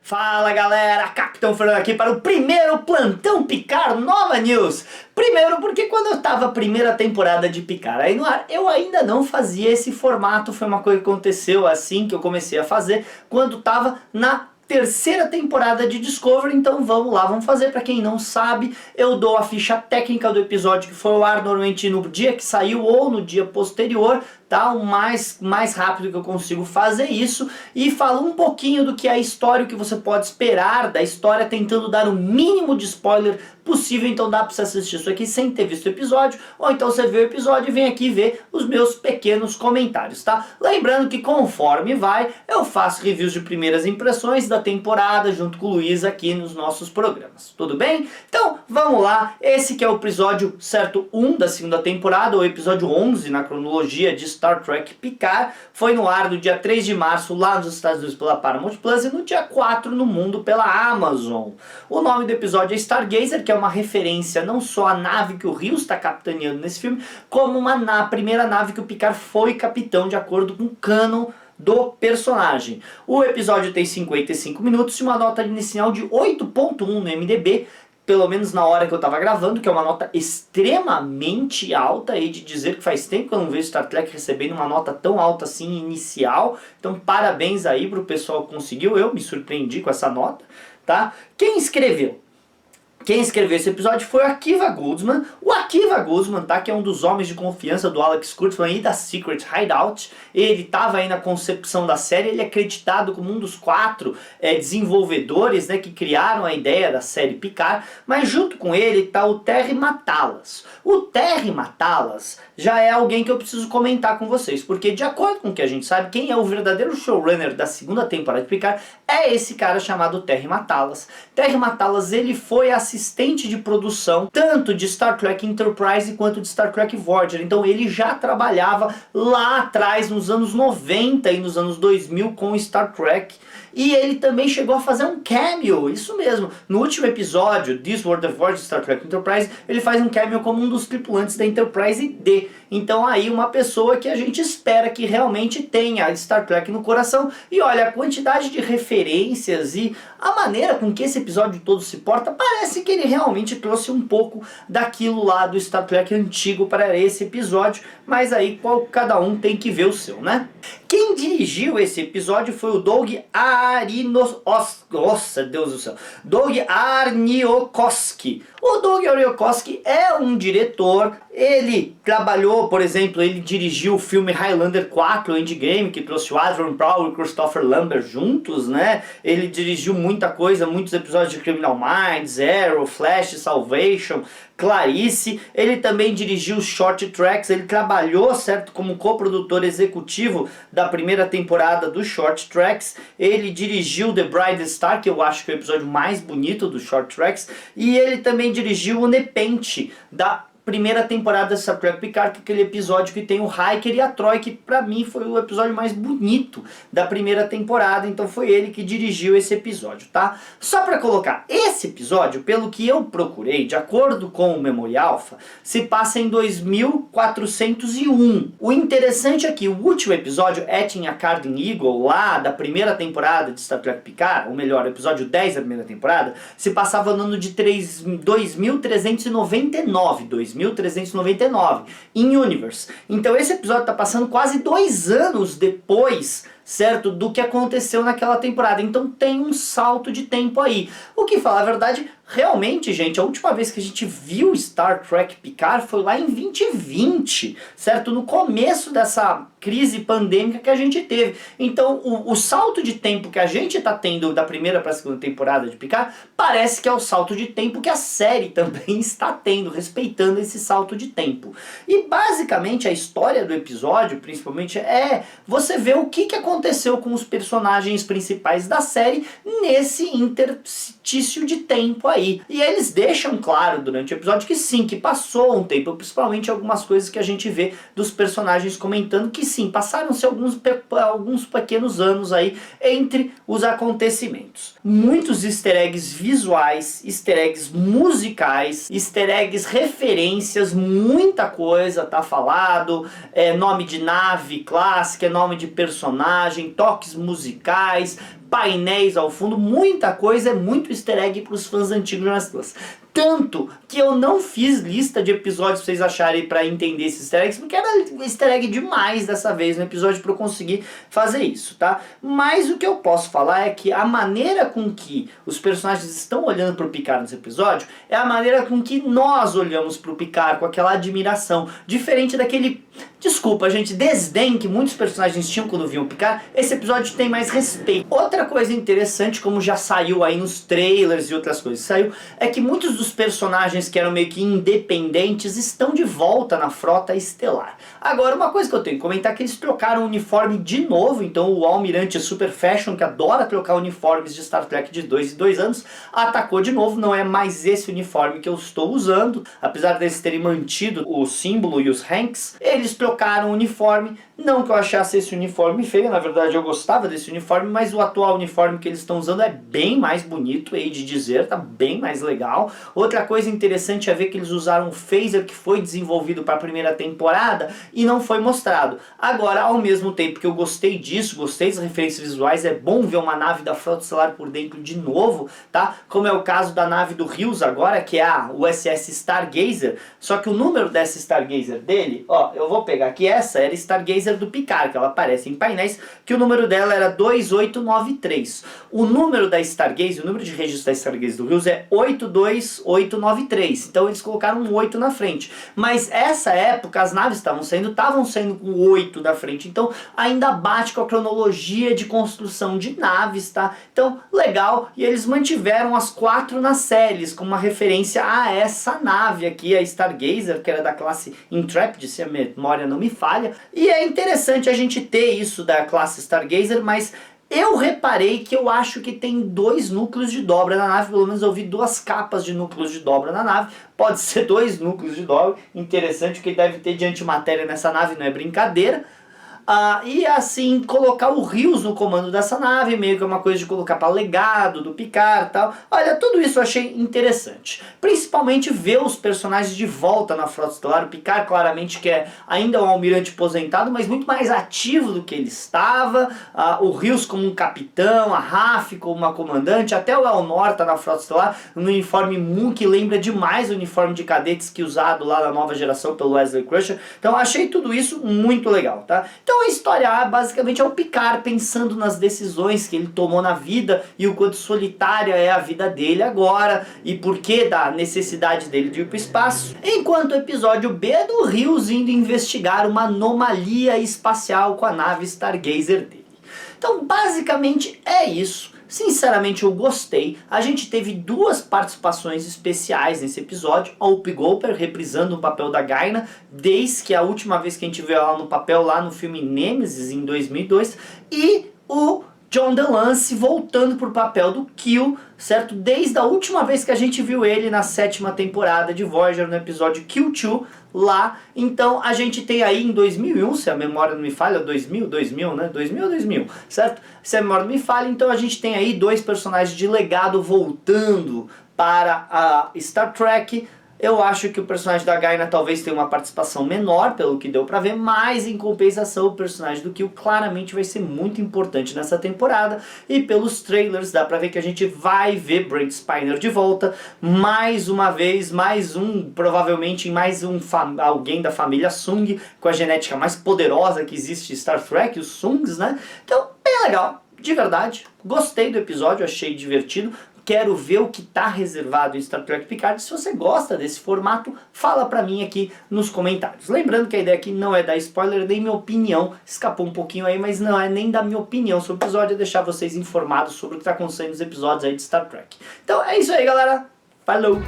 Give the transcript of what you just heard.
Fala galera, Capitão Fernando aqui para o primeiro Plantão Picard Nova News. Primeiro porque quando eu estava a primeira temporada de Picard aí no ar, eu ainda não fazia esse formato. Foi uma coisa que aconteceu assim que eu comecei a fazer quando estava na terceira temporada de Discovery. Então vamos lá, vamos fazer. Para quem não sabe, eu dou a ficha técnica do episódio que foi ao ar normalmente no dia que saiu ou no dia posterior, tá? O mais rápido que eu consigo fazer isso, e falo um pouquinho do que é a história, o que você pode esperar da história, tentando dar o mínimo de spoiler possível. Então dá pra você assistir isso aqui sem ter visto o episódio, ou então você vê o episódio e vem aqui ver os meus pequenos comentários, tá? Lembrando que conforme vai, eu faço reviews de primeiras impressões da temporada junto com o Luiz aqui nos nossos programas, tudo bem? Então vamos lá, esse que é o episódio certo 1 da segunda temporada, ou episódio 11 na cronologia de Star Trek Picard. Foi no ar no dia 3 de março lá nos Estados Unidos pela Paramount Plus e no dia 4 no mundo pela Amazon. O nome do episódio é Stargazer, que é uma referência não só à nave que o Rios está capitaneando nesse filme, como a primeira nave que o Picard foi capitão, de acordo com o canon do personagem. O episódio tem 55 minutos e uma nota inicial de 8.1 no MDB, pelo menos na hora que eu estava gravando, que é uma nota extremamente alta, e de dizer que faz tempo que eu não vejo Star Trek recebendo uma nota tão alta assim inicial. Então parabéns aí pro pessoal que conseguiu, eu me surpreendi com essa nota, tá? Quem escreveu esse episódio foi o Akiva Goldsman. O Akiva Goldsman, tá, que é um dos homens de confiança do Alex Kurtzman e da Secret Hideout. Ele estava aí na concepção da série, ele é acreditado como um dos 4 desenvolvedores, né, que criaram a ideia da série Picard, mas junto com ele está o Terry Matalas. O Terry Matalas já é alguém que eu preciso comentar com vocês, porque de acordo com o que a gente sabe, quem é o verdadeiro showrunner da segunda temporada de Picard é esse cara chamado Terry Matalas. Terry Matalas, ele foi assistente de produção tanto de Star Trek Enterprise quanto de Star Trek Voyager. Então ele já trabalhava lá atrás nos anos 90 e nos anos 2000 com Star Trek. E ele também chegou a fazer um cameo, isso mesmo. No último episódio, This World of Voyager Star Trek Enterprise, ele faz um cameo como um dos tripulantes da Enterprise D. Então aí uma pessoa que a gente espera que realmente tenha Star Trek no coração. E olha, a quantidade de referências e a maneira com que esse episódio todo se porta, parece que ele realmente trouxe um pouco daquilo lá do Star Trek antigo para esse episódio. Mas aí cada um tem que ver o seu, né? Quem dirigiu esse episódio foi o Doug Nossa, Deus do céu. Doug Arniokoski. O Doug Arniokoski é um diretor. Ele trabalhou, por exemplo, ele dirigiu o filme Highlander 4, Endgame, que trouxe o Adrian Paul e o Christopher Lambert juntos, né? Ele dirigiu muita coisa, muitos episódios de Criminal Minds, Arrow, Flash, Salvation, Clarice. Ele também dirigiu os Short Tracks, ele trabalhou, certo, como coprodutor executivo da primeira temporada dos Short Tracks. Ele dirigiu The Bride Star, que eu acho que é o episódio mais bonito dos Short Tracks, e ele também dirigiu o Nepenthe, da primeira temporada de Star Trek Picard, que é aquele episódio que tem o Riker e a Troi, que pra mim foi o episódio mais bonito da primeira temporada. Então foi ele que dirigiu esse episódio, tá? Só pra colocar, esse episódio, pelo que eu procurei, de acordo com o Memory Alpha, se passa em 2401. O interessante é que o último episódio, Etin Acardin Eagle, lá da primeira temporada de Star Trek Picard, ou melhor, o episódio 10 da primeira temporada, se passava no ano de 2399 in Universe. Então esse episódio está passando quase 2 anos depois, certo, do que aconteceu naquela temporada. Então tem um salto de tempo aí. O que, falar a verdade, realmente, gente, a última vez que a gente viu Star Trek Picard foi lá em 2020, certo? No começo dessa crise pandêmica que a gente teve. Então o salto de tempo que a gente está tendo da primeira para a segunda temporada de Picard parece que é o salto de tempo que a série também está tendo, respeitando esse salto de tempo. E basicamente a história do episódio, principalmente, é você ver o que aconteceu com os personagens principais da série nesse interstício de tempo aí. E eles deixam claro durante o episódio que sim, que passou um tempo, principalmente algumas coisas que a gente vê dos personagens comentando que sim, passaram-se alguns pequenos anos aí entre os acontecimentos. Muitos easter eggs visuais, easter eggs musicais, easter eggs referências, muita coisa tá falado, nome de nave clássica, nome de personagem, toques musicais, painéis ao fundo, muita coisa, é muito easter egg para os fãs antigos de Jonas Plus. Tanto que eu não fiz lista de episódios pra vocês acharem pra entender esses easter eggs, porque era easter egg demais dessa vez no episódio pra eu conseguir fazer isso, tá? Mas o que eu posso falar é que a maneira com que os personagens estão olhando pro Picard nesse episódio é a maneira com que nós olhamos pro Picard, com aquela admiração, diferente daquele, desculpa gente, desdém que muitos personagens tinham quando viam Picard. Esse episódio tem mais respeito. Outra coisa interessante, como já saiu aí nos trailers e outras coisas, saiu, é que muitos dos personagens que eram meio que independentes estão de volta na frota estelar. Agora, uma coisa que eu tenho que comentar é que eles trocaram o uniforme de novo, então o almirante Super Fashion, que adora trocar uniformes de Star Trek de 2 em 2 anos, atacou de novo. Não é mais esse uniforme que eu estou usando, apesar deles terem mantido o símbolo e os ranks, eles trocaram o uniforme. Não que eu achasse esse uniforme feio, na verdade eu gostava desse uniforme, mas o atual uniforme que eles estão usando é bem mais bonito, hei de dizer, tá bem mais legal. Outra coisa interessante é ver que eles usaram um phaser que foi desenvolvido para a primeira temporada e não foi mostrado. Agora, ao mesmo tempo que eu gostei disso, gostei das referências visuais, é bom ver uma nave da Frota Estelar por dentro de novo, tá? Como é o caso da nave do Rios agora, que é a USS Stargazer, só que o número dessa Stargazer dele, ó, eu vou pegar aqui, essa era Stargazer do Picard, que ela aparece em painéis, que o número dela era 2893. O número da Stargazer, o número de registro da Stargazer do Rios é 82893. Então eles colocaram um 8 na frente. Mas essa época as naves estavam saindo com 8 na frente. Então ainda bate com a cronologia de construção de naves, tá? Então legal. E eles mantiveram as 4 nas séries, como uma referência a essa nave aqui, a Stargazer, que era da classe Intrepid, se a memória não me falha. E é interessante a gente ter isso da classe Stargazer, mas eu reparei que eu acho que tem 2 núcleos de dobra na nave, pelo menos eu vi 2 capas de núcleos de dobra na nave. Pode ser 2 núcleos de dobra, interessante o que deve ter de antimatéria nessa nave, não é brincadeira. E assim, colocar o Rios no comando dessa nave, meio que é uma coisa de colocar para legado do Picard e tal. Olha, tudo isso eu achei interessante. Principalmente ver os personagens de volta na Frota Estelar. O Picard claramente que é ainda um almirante aposentado, mas muito mais ativo do que ele estava. O Rios como um capitão, a Raf como uma comandante, até o Elnor tá na Frota Estelar, no uniforme Moon, que lembra demais o uniforme de cadetes que usado lá na nova geração pelo Wesley Crusher. Então achei tudo isso muito legal, tá? Então a história A basicamente é o Picard pensando nas decisões que ele tomou na vida e o quanto solitária é a vida dele agora e por que da necessidade dele de ir para o espaço. Enquanto o episódio B é do Rios indo investigar uma anomalia espacial com a nave Stargazer dele. Então basicamente é isso. Sinceramente eu gostei. A gente teve 2 participações especiais nesse episódio. A Whoopi Goldberg reprisando o papel da Gaina, desde que a última vez que a gente viu ela no papel lá no filme Nemesis em 2002. E o John DeLance voltando pro papel do Q, certo? Desde a última vez que a gente viu ele na 7ª temporada de Voyager, no episódio Q2, lá. Então a gente tem aí em 2001, se a memória não me falha, 2000, né? 2000, certo? Se a memória não me falha, então a gente tem aí 2 personagens de legado voltando para a Star Trek. Eu acho que o personagem da Gaina talvez tenha uma participação menor, pelo que deu pra ver, mas em compensação o personagem do Q claramente vai ser muito importante nessa temporada. E pelos trailers dá pra ver que a gente vai ver Brent Spiner de volta, mais uma vez, provavelmente mais alguém da família Sung, com a genética mais poderosa que existe em Star Trek, os Sungs, né? Então, bem legal, de verdade, gostei do episódio, achei divertido. Quero ver o que está reservado em Star Trek Picard. Se você gosta desse formato, fala pra mim aqui nos comentários. Lembrando que a ideia aqui não é dar spoiler, nem minha opinião. Escapou um pouquinho aí, mas não é nem da minha opinião sobre o episódio, é deixar vocês informados sobre o que está acontecendo nos episódios aí de Star Trek. Então é isso aí, galera. Falou!